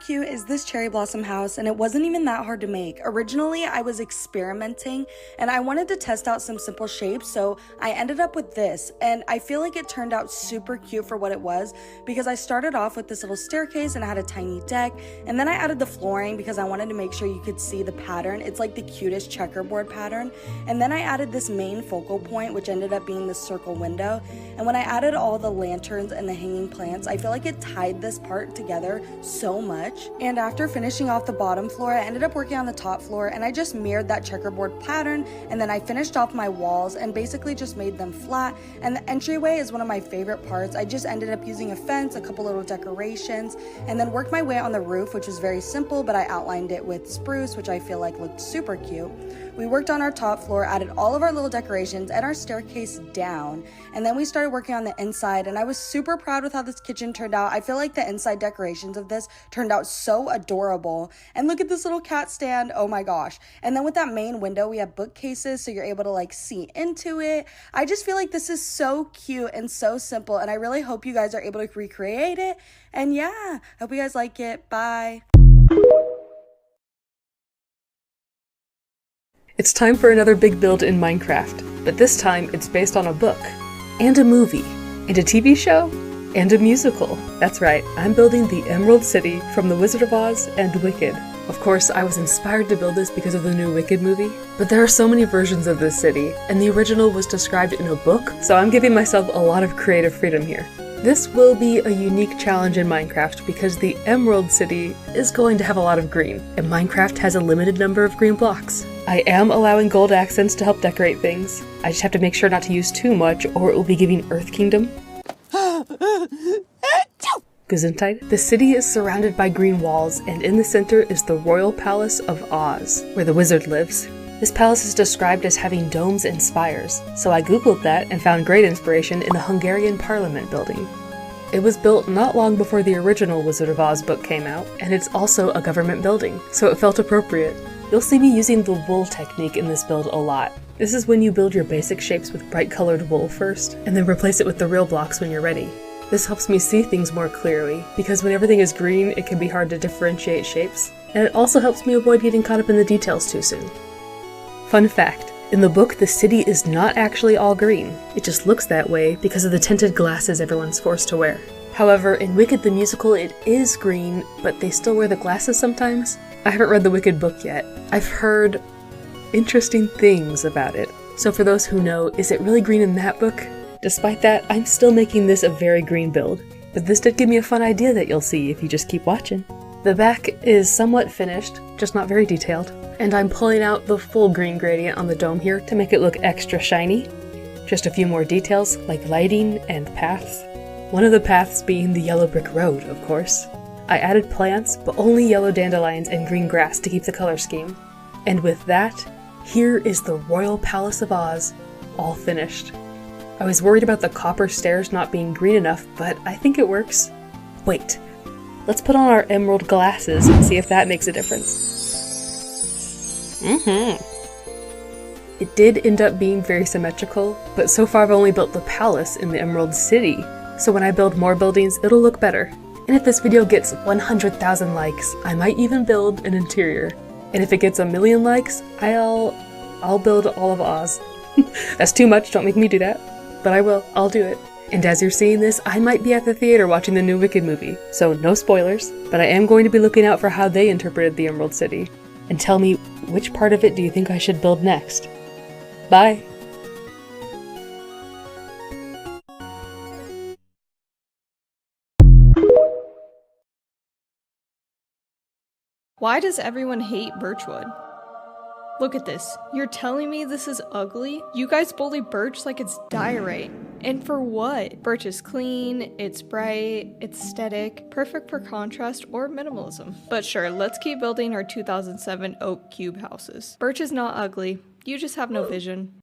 cute is this cherry blossom house? And it wasn't even that hard to make. Originally, I was experimenting and I wanted to test out some simple shapes, so I ended up with this. And I feel like it turned out super cute for what it was because I started off with this little staircase and I had a tiny deck, and then I added the flooring because I wanted to make sure you could see the pattern. It's like the cutest checkerboard pattern. And then I added this main focal point, which ended up being this circle window. And when I added all the lanterns and the hanging plants, I feel like it tied this part together so much. And after finishing off the bottom floor, I ended up working on the top floor and I just mirrored that checkerboard pattern, and then I finished off my walls and basically just made them flat. And the entryway is one of my favorite parts. I just ended up using a fence, a couple little decorations, and then worked my way on the roof, which was very simple, but I outlined it with spruce, which I feel like looked super cute. We worked on our top floor, added all of our little decorations and our staircase down, and then we started working on the inside, and I was super proud with how this kitchen turned out. I feel like the inside decorations of this turned out so adorable. And look at this little cat stand, oh my gosh. And then with that main window, we have bookcases so you're able to like see into it. I just feel like this is so cute and so simple, and I really hope you guys are able to recreate it. And yeah, hope you guys like it. Bye. It's time for another big build in Minecraft, but this time it's based on a book, and a movie, and a TV show, and a musical. That's right, I'm building the Emerald City from The Wizard of Oz and Wicked. Of course, I was inspired to build this because of the new Wicked movie, but there are so many versions of this city, and the original was described in a book, so I'm giving myself a lot of creative freedom here. This will be a unique challenge in Minecraft because the Emerald City is going to have a lot of green, and Minecraft has a limited number of green blocks. I am allowing gold accents to help decorate things. I just have to make sure not to use too much or it will be giving Earth Kingdom. Gesundheit. The city is surrounded by green walls, and in the center is the Royal Palace of Oz, where the wizard lives. This palace is described as having domes and spires, so I googled that and found great inspiration in the Hungarian Parliament building. It was built not long before the original Wizard of Oz book came out, and it's also a government building, so it felt appropriate. You'll see me using the wool technique in this build a lot. This is when you build your basic shapes with bright colored wool first, and then replace it with the real blocks when you're ready. This helps me see things more clearly, because when everything is green, it can be hard to differentiate shapes, and it also helps me avoid getting caught up in the details too soon. Fun fact, in the book the city is not actually all green, it just looks that way because of the tinted glasses everyone's forced to wear. However, in Wicked the musical it is green, but they still wear the glasses sometimes. I haven't read the Wicked book yet. I've heard interesting things about it. So for those who know, is it really green in that book? Despite that, I'm still making this a very green build, but this did give me a fun idea that you'll see if you just keep watching. The back is somewhat finished, just not very detailed, and I'm pulling out the full green gradient on the dome here to make it look extra shiny. Just a few more details, like lighting and paths. One of the paths being the yellow brick road, of course. I added plants, but only yellow dandelions and green grass to keep the color scheme. And with that, here is the Royal Palace of Oz, all finished. I was worried about the copper stairs not being green enough, but I think it works. Wait, let's put on our emerald glasses and see if that makes a difference. It did end up being very symmetrical, but so far I've only built the palace in the Emerald City, so when I build more buildings, it'll look better. And if this video gets 100,000 likes, I might even build an interior. And if it gets 1,000,000 likes, I'll build all of Oz. That's too much, don't make me do that. But I will, I'll do it. And as you're seeing this, I might be at the theater watching the new Wicked movie, so no spoilers, but I am going to be looking out for how they interpreted the Emerald City. And tell me, which part of it do you think I should build next? Bye! Why does everyone hate birchwood? Look at this. You're telling me this is ugly? You guys bully birch like it's diorite. And for what? Birch is clean, it's bright, it's aesthetic, perfect for contrast or minimalism. But sure, let's keep building our 2007 oak cube houses. Birch is not ugly, you just have no vision.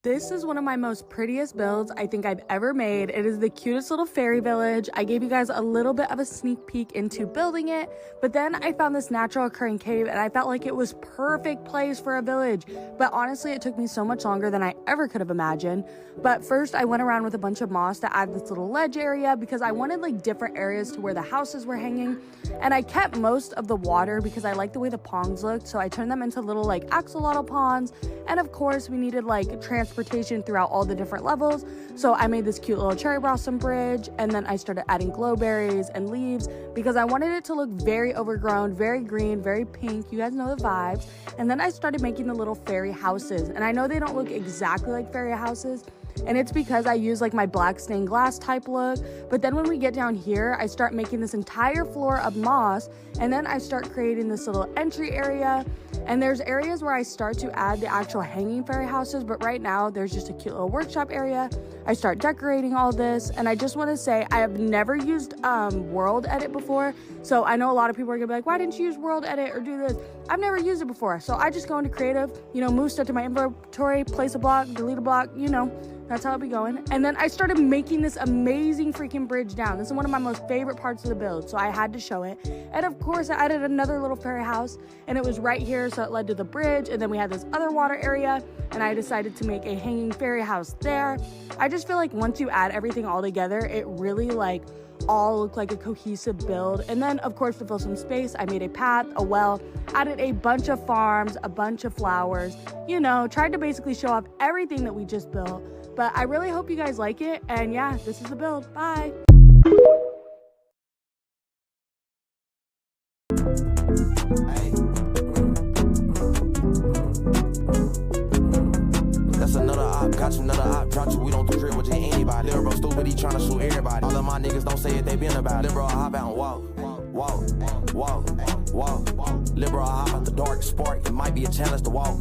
This is one of my most prettiest builds I think I've ever made. It is the cutest little fairy village. I gave you guys a little bit of a sneak peek into building it, but then I found this natural occurring cave and I felt like it was perfect place for a village. But honestly, it took me so much longer than I ever could have imagined. But first I went around with a bunch of moss to add this little ledge area because I wanted like different areas to where the houses were hanging. And I kept most of the water because I like the way the ponds looked. So I turned them into little like axolotl ponds. And of course we needed like transportation throughout all the different levels. So I made this cute little cherry blossom bridge, and then I started adding glowberries and leaves because I wanted it to look very overgrown, very green, very pink. You guys know the vibes. And then I started making the little fairy houses. And I know they don't look exactly like fairy houses, and it's because I use like my black stained glass type look. But then when we get down here, I start making this entire floor of moss, and then I start creating this little entry area. And there's areas where I start to add the actual hanging fairy houses, but right now there's just a cute little workshop area. I start decorating all this, and I just want to say I have never used World Edit before. So I know a lot of people are gonna be like, why didn't you use World Edit or do this? I've never used it before. So I just go into creative, move stuff to my inventory, place a block, delete a block, that's how it be going. And then I started making this amazing freaking bridge down. This is one of my most favorite parts of the build, so I had to show it. And of course, I added another little fairy house, and it was right here, so it led to the bridge. And then we had this other water area, and I decided to make a hanging fairy house there. I just feel like once you add everything all together, it really all look like a cohesive build. And then of course, to fill some space, I made a path, a well, added a bunch of farms, a bunch of flowers, tried to basically show off everything that we just built. But I really hope you guys like it, and yeah, this is the build. Bye. That's another op, got you another op, dropped you, we don't do drip with just anybody. Little bro stupid, he tryna shoot everybody. All of my niggas don't say it, they been about it. Little bro hop out and walk. Little bro hop out the dark, spark, it might be a challenge to walk.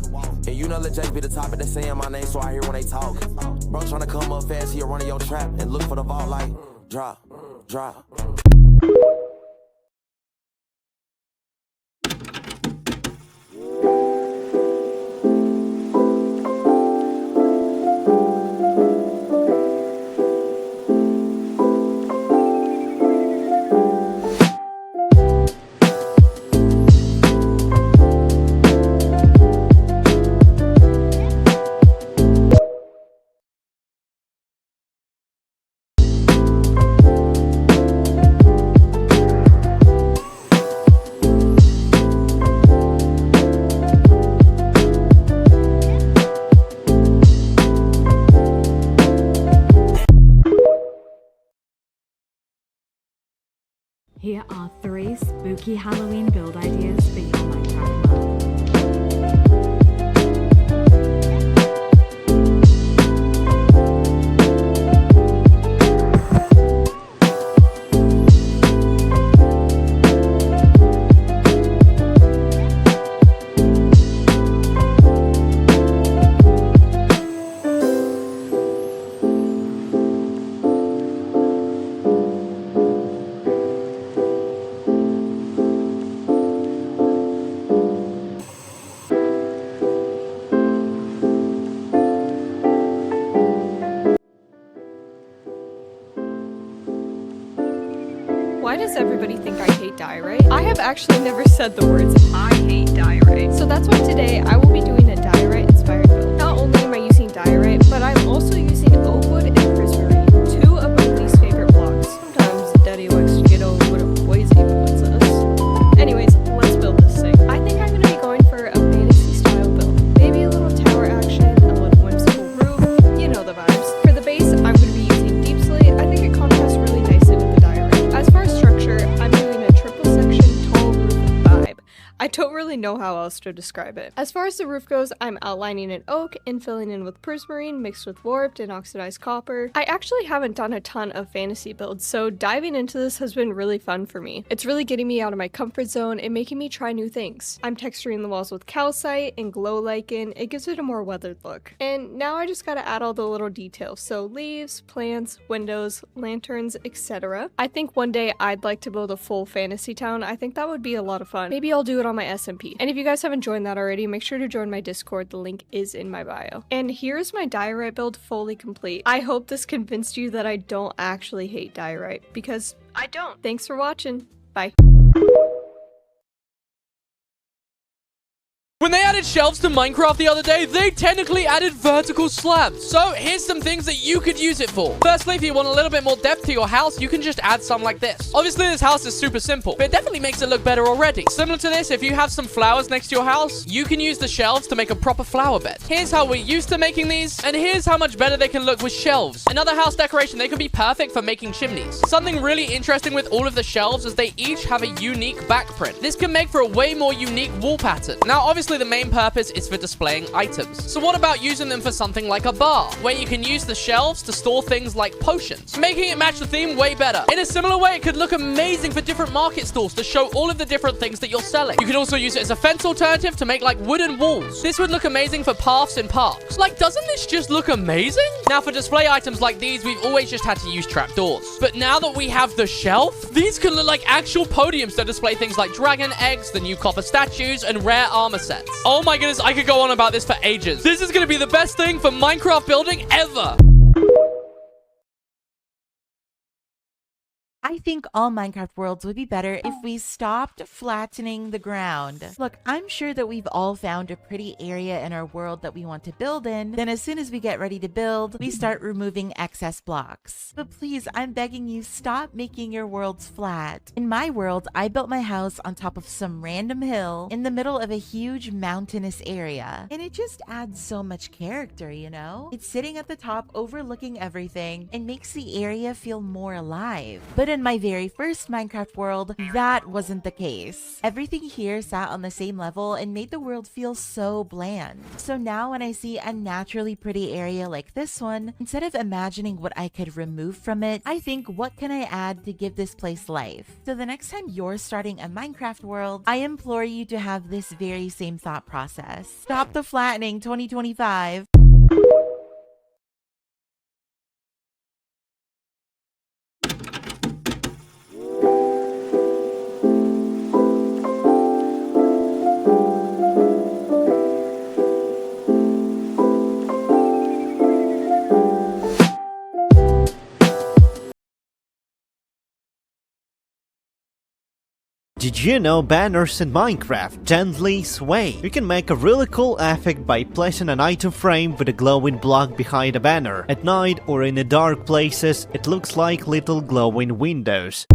And you know let Jake be the topic, they saying my name so I hear when they talk. Bro tryna come up fast, he'll run in your trap and look for the vault like drop. Here are 3 spooky Halloween build ideas for your Minecraft world. Why does everybody think I hate diorite? I have actually never said the words I hate diorite. So that's why today I will be doing a diorite inspired build. Not only am I using diorite, but I'm also using oak wood and prismarine, 2 of my least favorite blocks. Sometimes Daddy likes to get a little bit of poison poisonous. Anyways, let's build this thing. I think I'm going to be going for a fantasy style build. Maybe a little tower action, a little whimsical roof, you know the vibes. For the base, I'm going to be using deep slate. I think it contrasts really nicely with the diorite. As far as structure, I'm doing a triple section tall roof vibe. I don't really know how else to describe it. As far as the roof goes, I'm outlining in oak and filling in with prismarine mixed with warped and oxidized copper. I actually haven't done a ton of fantasy builds, so diving into this has been really fun for me. It's really getting me out of my comfort zone and making me try new things. I'm texturing the walls with calcite and glow lichen. It gives it a more weathered look. And now I just gotta add all the little details, so leaves, plants, windows, lanterns, etc. I think one day I'd like to build a full fantasy town. I think that would be a lot of fun. Maybe I'll do it on on my SMP. And if you guys haven't joined that already, make sure to join my Discord. The link is in my bio. And here's my diorite build fully complete. I hope this convinced you that I don't actually hate diorite, because I don't. Thanks for watching. Bye. When they added shelves to Minecraft the other day, they technically added vertical slabs. So here's some things that you could use it for. Firstly, if you want a little bit more depth to your house, you can just add some like this. Obviously, this house is super simple, but it definitely makes it look better already. Similar to this, if you have some flowers next to your house, you can use the shelves to make a proper flower bed. Here's how we're used to making these, and here's how much better they can look with shelves. Another house decoration, they can be perfect for making chimneys. Something really interesting with all of the shelves is they each have a unique back print. This can make for a way more unique wall pattern. Now, obviously, the main purpose is for displaying items. So what about using them for something like a bar, where you can use the shelves to store things like potions, making it match the theme way better. In a similar way, it could look amazing for different market stalls to show all of the different things that you're selling. You can also use it as a fence alternative to make like wooden walls. This would look amazing for paths in parks. Like, doesn't this just look amazing? Now, for display items like these, we've always just had to use trapdoors. But now that we have the shelf, these can look like actual podiums to display things like dragon eggs, the new copper statues, and rare armor sets. Oh my goodness, I could go on about this for ages. This is going to be the best thing for Minecraft building ever. I think all Minecraft worlds would be better if we stopped flattening the ground. Look, I'm sure that we've all found a pretty area in our world that we want to build in. Then as soon as we get ready to build, we start removing excess blocks. But please, I'm begging you, stop making your worlds flat. In my world, I built my house on top of some random hill in the middle of a huge mountainous area. And it just adds so much character, you know? It's sitting at the top overlooking everything and makes the area feel more alive. But in my very first Minecraft world, that wasn't the case. Everything here sat on the same level and made the world feel so bland. So now when I see a naturally pretty area like this one, instead of imagining what I could remove from it, I think, what can I add to give this place life? So the next time you're starting a Minecraft world, I implore you to have this very same thought process. Stop the flattening 2025. Did you know banners in Minecraft gently sway? You can make a really cool effect by placing an item frame with a glowing block behind a banner. At night or in the dark places, it looks like little glowing windows.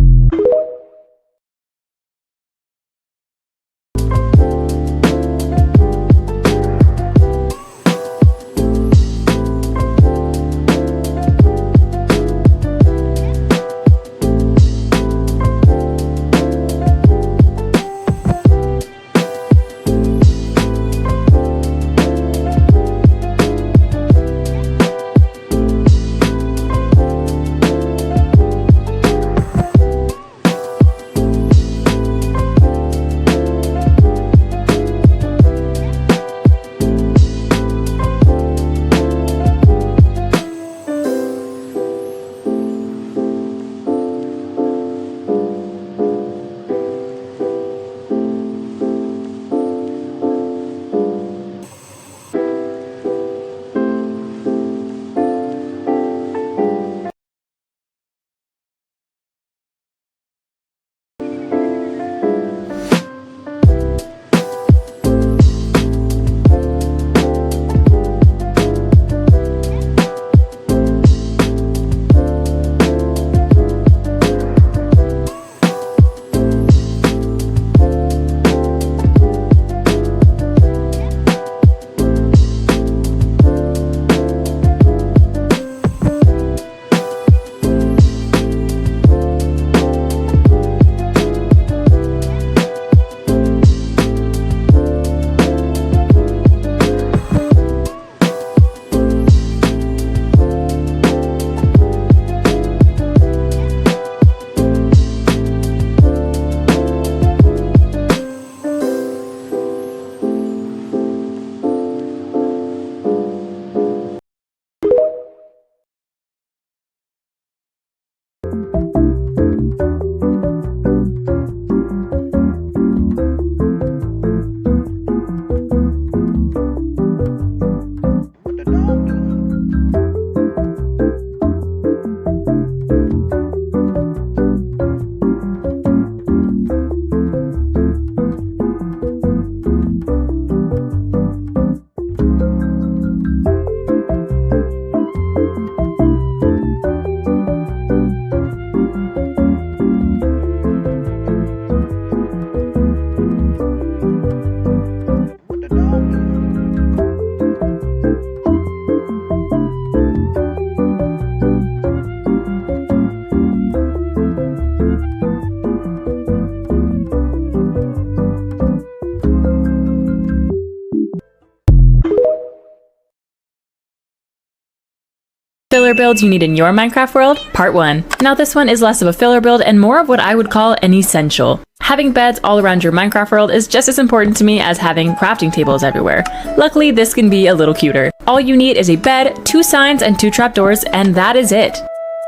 Filler builds you need in your Minecraft world, part 1. Now this one is less of a filler build and more of what I would call an essential. Having beds all around your Minecraft world is just as important to me as having crafting tables everywhere. Luckily, this can be a little cuter. All you need is a bed, 2 signs, and 2 trapdoors, and that is it.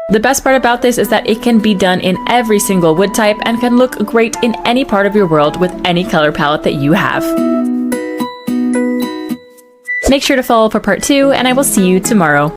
The best part about this is that it can be done in every single wood type and can look great in any part of your world with any color palette that you have. Make sure to follow for part 2, and I will see you tomorrow.